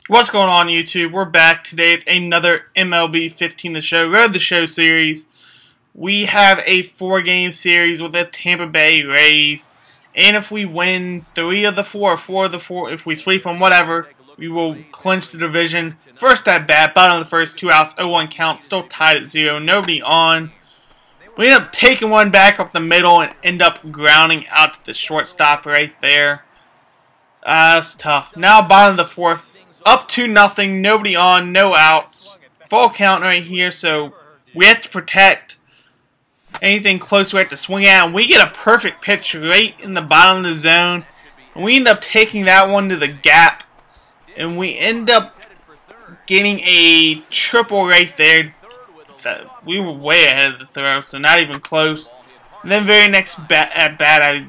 What's going on, YouTube? We're back today with another MLB 15 The Show, Road the Show series. We have a 4-game series with the Tampa Bay Rays. And if we win 3 of the 4, 4 of the 4, if we sweep them, whatever, we will clinch the division. First at bat, bottom of the first, 2 outs, 0-1 count, still tied at 0, nobody on. We end up taking one back up the middle and end up grounding out to the shortstop right there. That's tough. Now bottom of the fourth. Up 2-0, nobody on, no outs. Full count right here, so we have to protect. Anything close we have to swing at. And we get a perfect pitch right in the bottom of the zone. And we end up taking that one to the gap. And we end up getting a triple right there. We were way ahead of the throw, so not even close. And then very next at bat,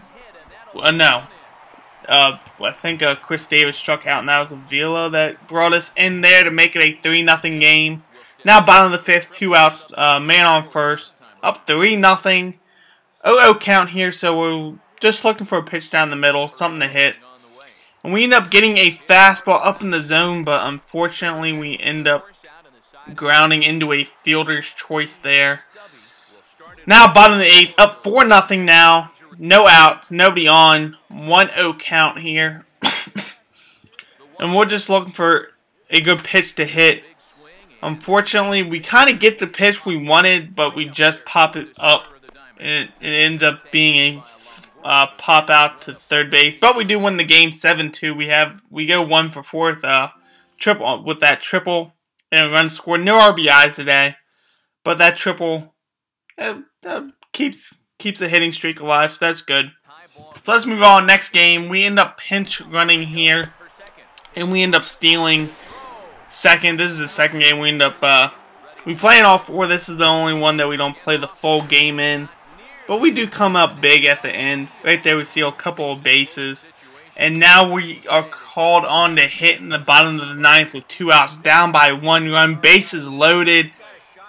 I think Chris Davis struck out, and that was Avila that brought us in there to make it a 3-0 game. Now bottom of the fifth, 2 outs, man on first, up 3-0. 0-0 count here, so we're just looking for a pitch down the middle, something to hit. And we end up getting a fastball up in the zone, but unfortunately we end up grounding into a fielder's choice there. Now bottom of the eighth, up 4-0 now. No outs, nobody on, 1-0 count here. And we're just looking for a good pitch to hit. Unfortunately, we kind of get the pitch we wanted, but we just pop it up. And it ends up being a pop out to third base. But we do win the game 7-2. We go 1 for 4th triple with that triple and a run scored. No RBIs today, but that triple keeps the hitting streak alive, so that's good. So let's move on. Next game, we end up pinch running here, and we end up stealing second. This is the second game. We end up we play in all 4. This is the only one that we don't play the full game in, but we do come up big at the end. Right there, we steal a couple of bases, and now we are called on to hit in the bottom of the 9th with 2 outs, down by 1 run, bases loaded.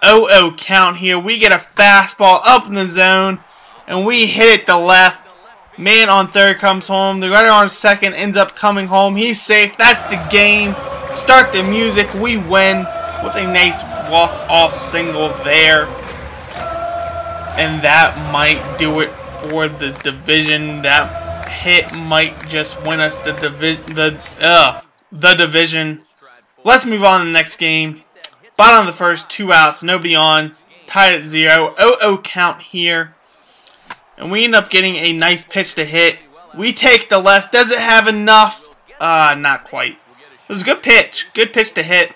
0-0 count here. We get a fastball up in the zone, and we hit it to left. Man on third comes home. The runner on second ends up coming home. He's safe. That's the game. Start the music. We win with a nice walk-off single there. And that might do it for the division. That hit might just win us the division. Let's move on to the next game. Bottom of the first, 2 outs, nobody on, tied at 0. 0-0 count here. And we end up getting a nice pitch to hit. We take the left. Does it have enough? Not quite. It was a good pitch. Good pitch to hit.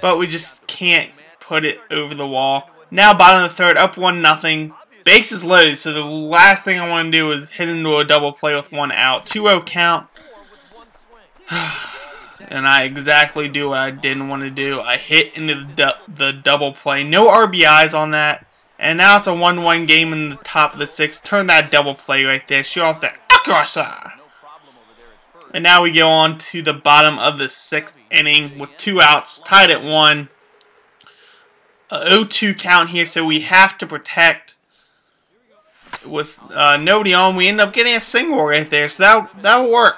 But we just can't put it over the wall. Now bottom of the third, up 1-0. Bases loaded, so the last thing I want to do is hit into a double play with 1 out. 2-0 count. And I exactly do what I didn't want to do. I hit into the double play. No RBIs on that. And now it's a 1-1 game in the top of the 6th. Turn that double play right there. Show off the Akasa. And now we go on to the bottom of the 6th inning with 2 outs. Tied at 1. 0-2 count here. So we have to protect. With nobody on, we end up getting a single right there. So that'll work.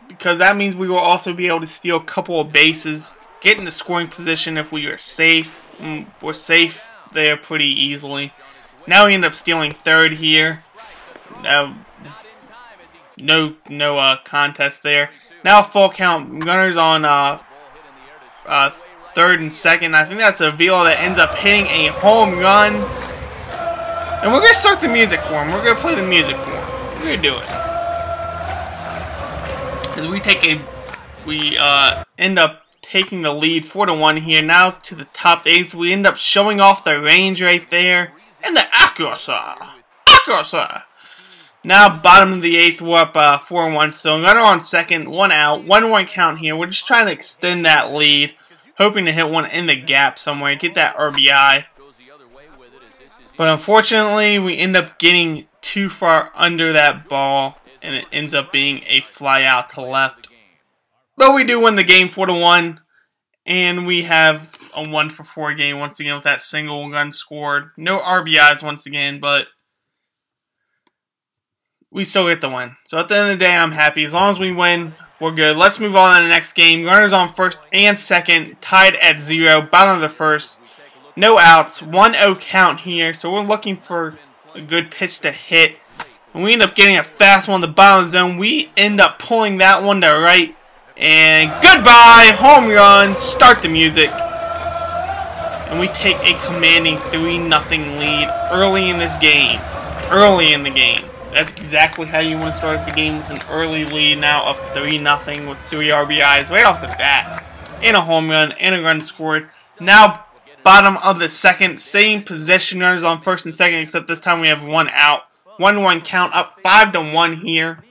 Because that means we will also be able to steal a couple of bases. Get in the scoring position if we are safe. We're safe there pretty easily. Now we end up stealing third here. No contest there. Now full count. Runners on third and second. I think that's Avila that ends up hitting a home run. And we're going to start the music for him. We're going to play the music for him. We're going to do it. As we end up taking the lead 4-1 here. Now to the top of the 8th, we end up showing off the range right there, and the Akasa. Now bottom of the 8th, we're up 4-1 still. Runner on second, 1 out, 1-1 count here. We're just trying to extend that lead, hoping to hit one in the gap somewhere, get that RBI. But unfortunately, we end up getting too far under that ball, and it ends up being a fly out to left. But we do win the game 4-1, and we have a 1 for 4 game once again with that single run scored. No RBIs once again, but we still get the win. So at the end of the day, I'm happy. As long as we win, we're good. Let's move on to the next game. Runners on first and second, tied at 0, bottom of the first. No outs, 1-0 count here, so we're looking for a good pitch to hit. And we end up getting a fastball in the bottom of the zone. We end up pulling that one to right. And goodbye, home run, start the music. And we take a commanding 3-0 lead early in this game. Early in the game. That's exactly how you want to start the game, with an early lead. Now up 3-0 with 3 RBIs right off the bat. And a home run and a run scored. Now bottom of the second, same possession, runners on first and second, except this time we have 1 out. 1-1 count, up 5-1 here.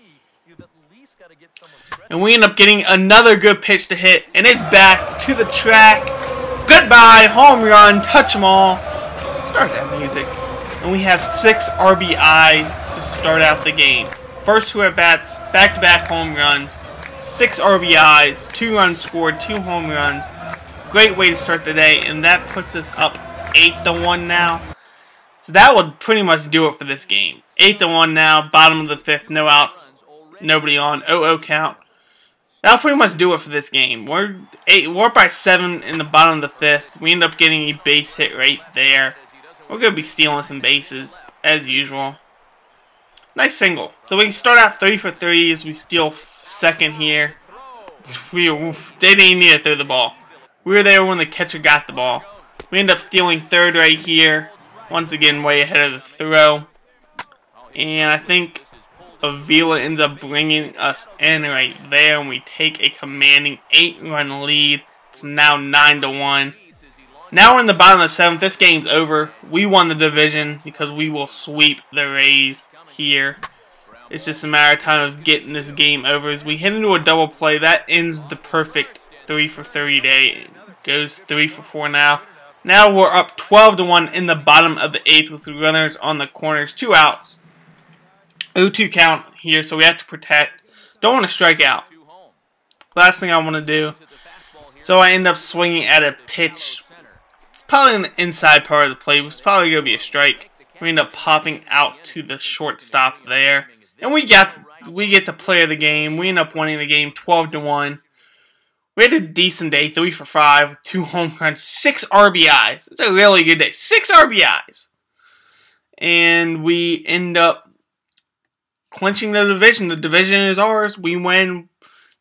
And we end up getting another good pitch to hit, and it's back to the track. Goodbye, home run, touch them all. Start that music. And we have 6 RBIs to start out the game. First 2 at-bats, back-to-back home runs, 6 RBIs, 2 runs scored, 2 home runs. Great way to start the day, and that puts us up 8-1 now. So that would pretty much do it for this game. 8-1 now, bottom of the 5th, no outs, nobody on, 0-0 count. That'll pretty much do it for this game. We're up by 7 in the bottom of the 5th. We end up getting a base hit right there. We're going to be stealing some bases, as usual. Nice single. So we can start out 3 for 3 as we steal second here. They didn't need to throw the ball. We were there when the catcher got the ball. We end up stealing third right here. Once again, way ahead of the throw. And I think Avila ends up bringing us in right there, and we take a commanding 8-run lead. It's now 9-1. Now we're in the bottom of the 7th. This game's over. We won the division because we will sweep the Rays here. It's just a matter of time of getting this game over. As we hit into a double play, that ends the perfect 3 for 3 day. It goes 3 for 4 now. Now we're up 12-1 in the bottom of the 8th with runners on the corners. 2 outs. 0-2 count here, so we have to protect. Don't want to strike out. Last thing I want to do. So I end up swinging at a pitch. It's probably in the inside part of the plate. It's probably going to be a strike. We end up popping out to the shortstop there. And we get the play of the game. We end up winning the game 12-1. We had a decent day, 3 for 5, with 2 home runs, 6 RBIs. It's a really good day. 6 RBIs. And we end up clinching the division. The division is ours. We win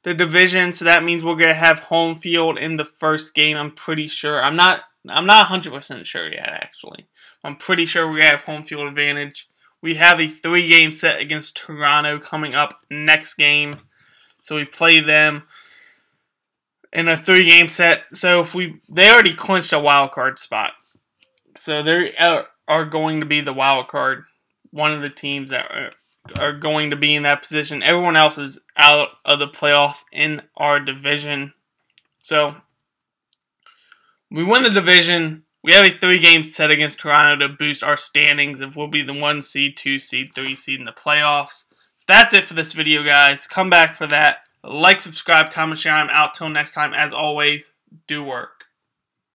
the division, so that means we're going to have home field in the first game, I'm pretty sure. I'm not 100% sure yet, actually. I'm pretty sure we're going to have home field advantage. We have a 3-game set against Toronto coming up next game. So we play them in a 3-game set. So if they already clinched a wild card spot. So they are going to be the wild card. One of the teams that are going to be in that position. Everyone else is out of the playoffs in our division. So we win the division. We have a 3-game set against Toronto to boost our standings. If we'll be the 1 seed, 2 seed, 3 seed in the playoffs. That's it for this video, guys. Come back for that. Like, subscribe, comment, share. I'm out till next time. As always, do work.